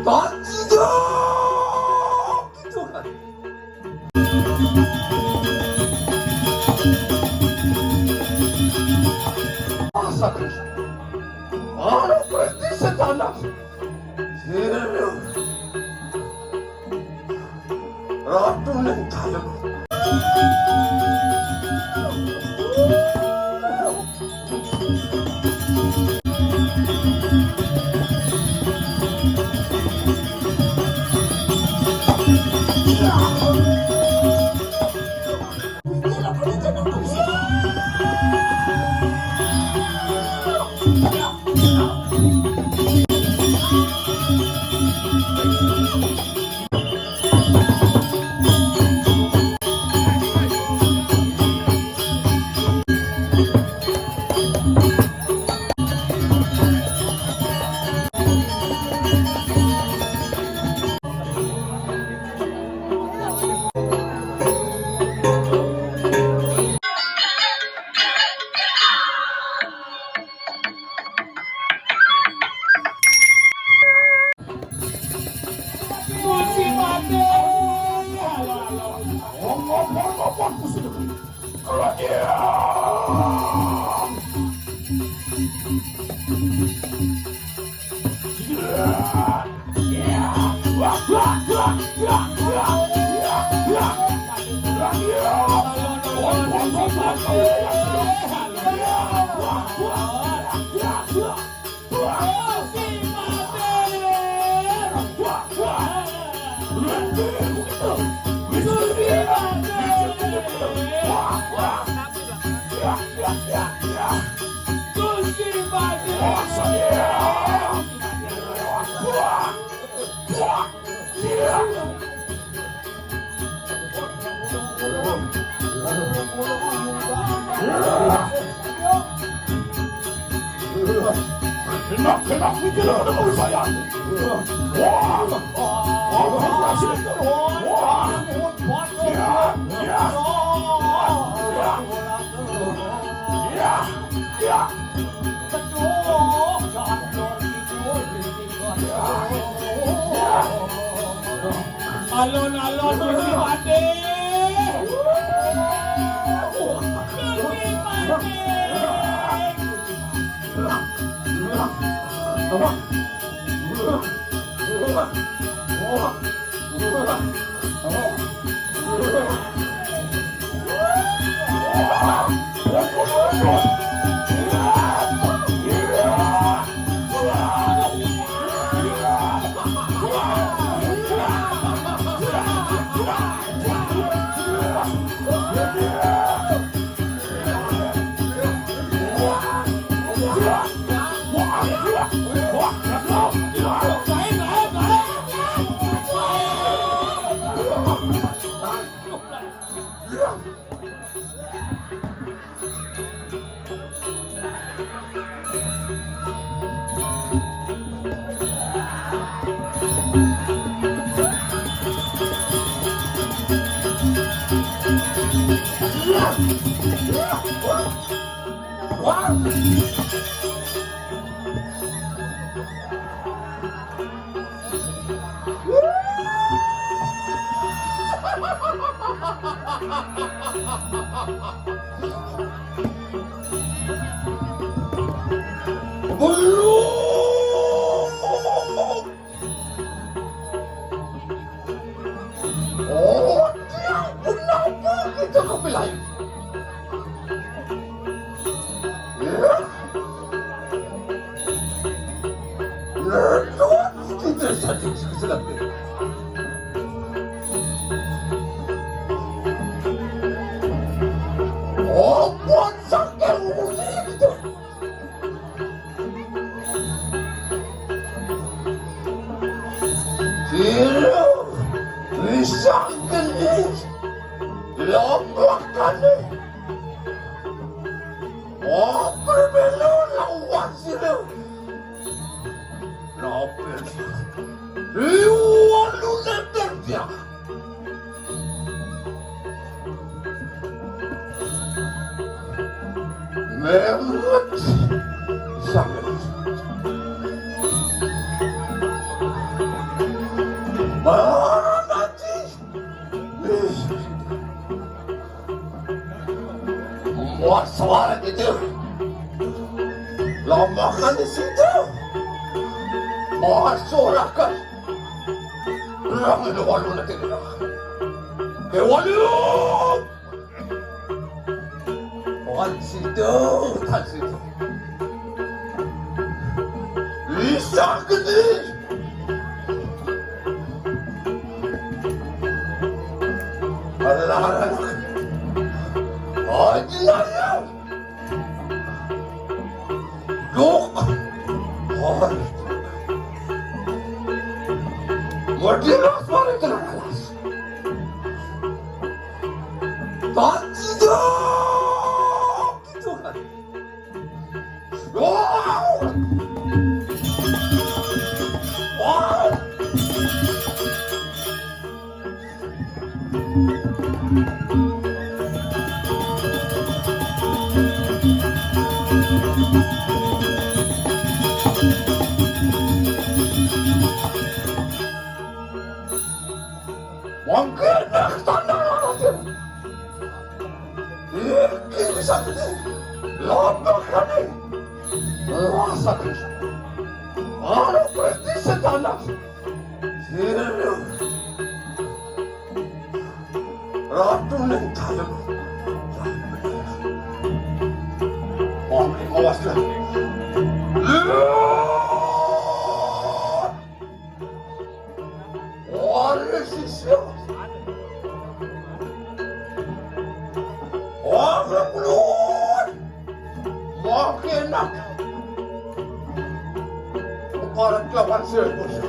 만지다! Massacres! Ora, questi Satanas! Ratunin tayo! Alon-alon Gusti Pati. Mehmet Samet. Manati. Muat suara gitu. Lama kan di situ. Muat suara kan. Lang ada walu na tingin. Ke walu. Muat situ, tak situ. Bisa gede. Anak-anak. Haji ayam. Look. Hai. Modilas balik ke alas. Tak tidak. Gitu kan. Wow. Wow. Mungkin tanda lagi. Ini bisa jadi lomba kali. Rasa kerja. Ada berarti setanah. Sini. Ratu yang tajam. Awas lah. Waris siapa? Orang belum makin nak. Orang kelapan serius.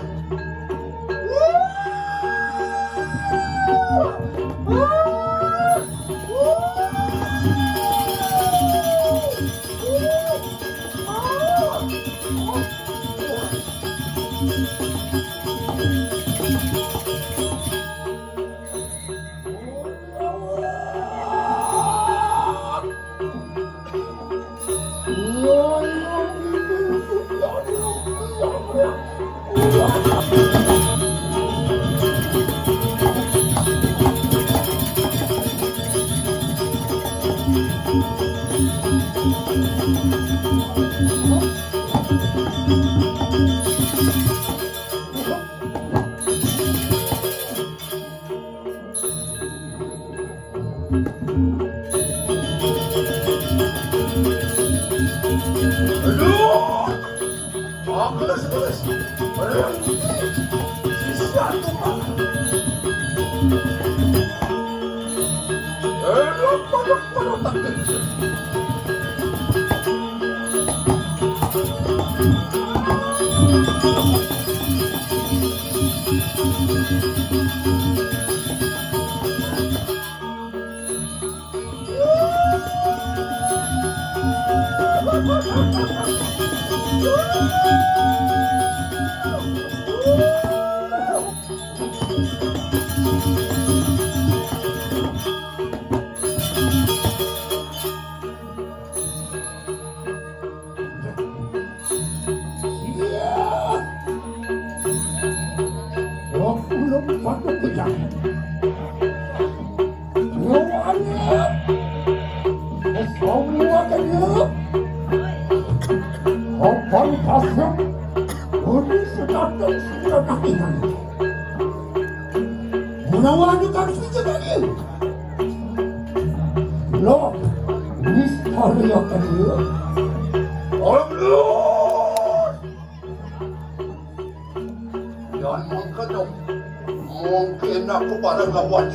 Mungkin aku pada lawan.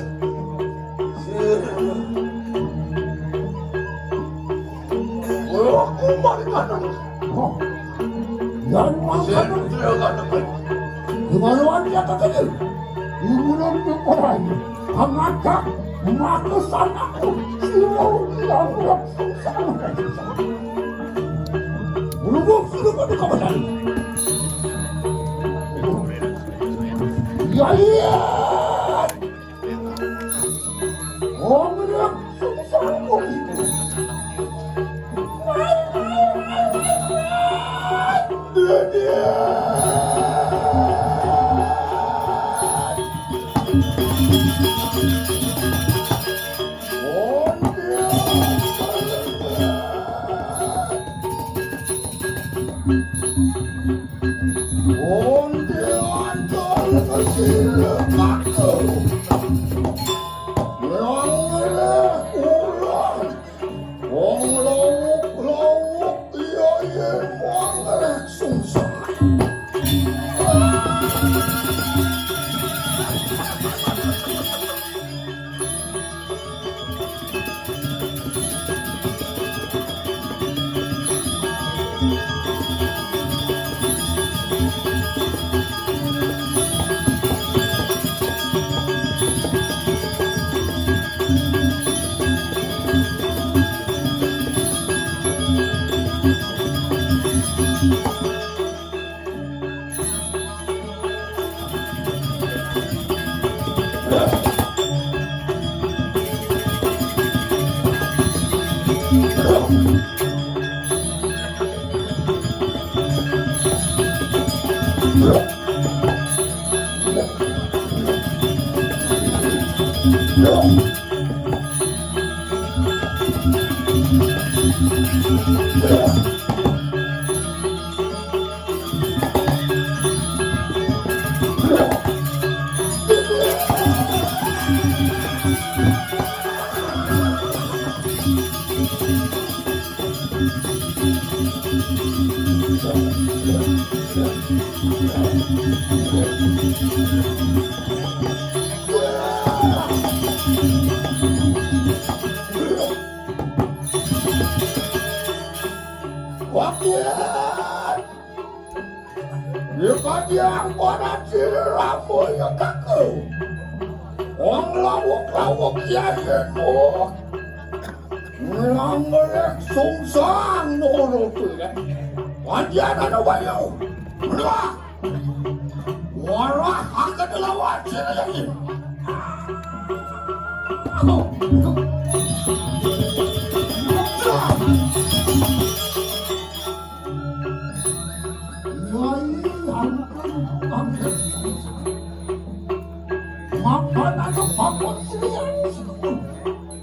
Aku mari mana? Yang mana? Gimana dia kata ibu nanti orang angkat maka sanakku semua orang susah. Belum sudah pada kawasan. Ya iya. Orang susah itu. Yang mana ciramu yang kaku Orang lawak-lawak yayanmu Ngelanggelek sungsang noro tu ya Wajian ada wayo Berdua Warah akan dilawan ciramu Makan atau papun sendiri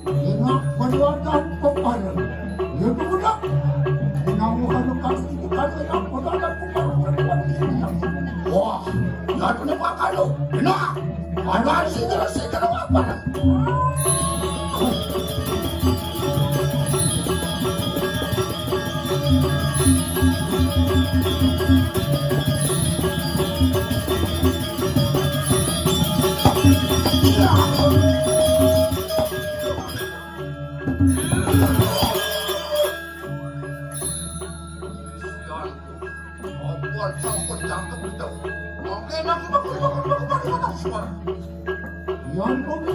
Ingat berwadah kepada Ya budak Menamukan kasih dikasih yang berada Wah Nggak punya makan lo Enak Ada segera apa Yang kau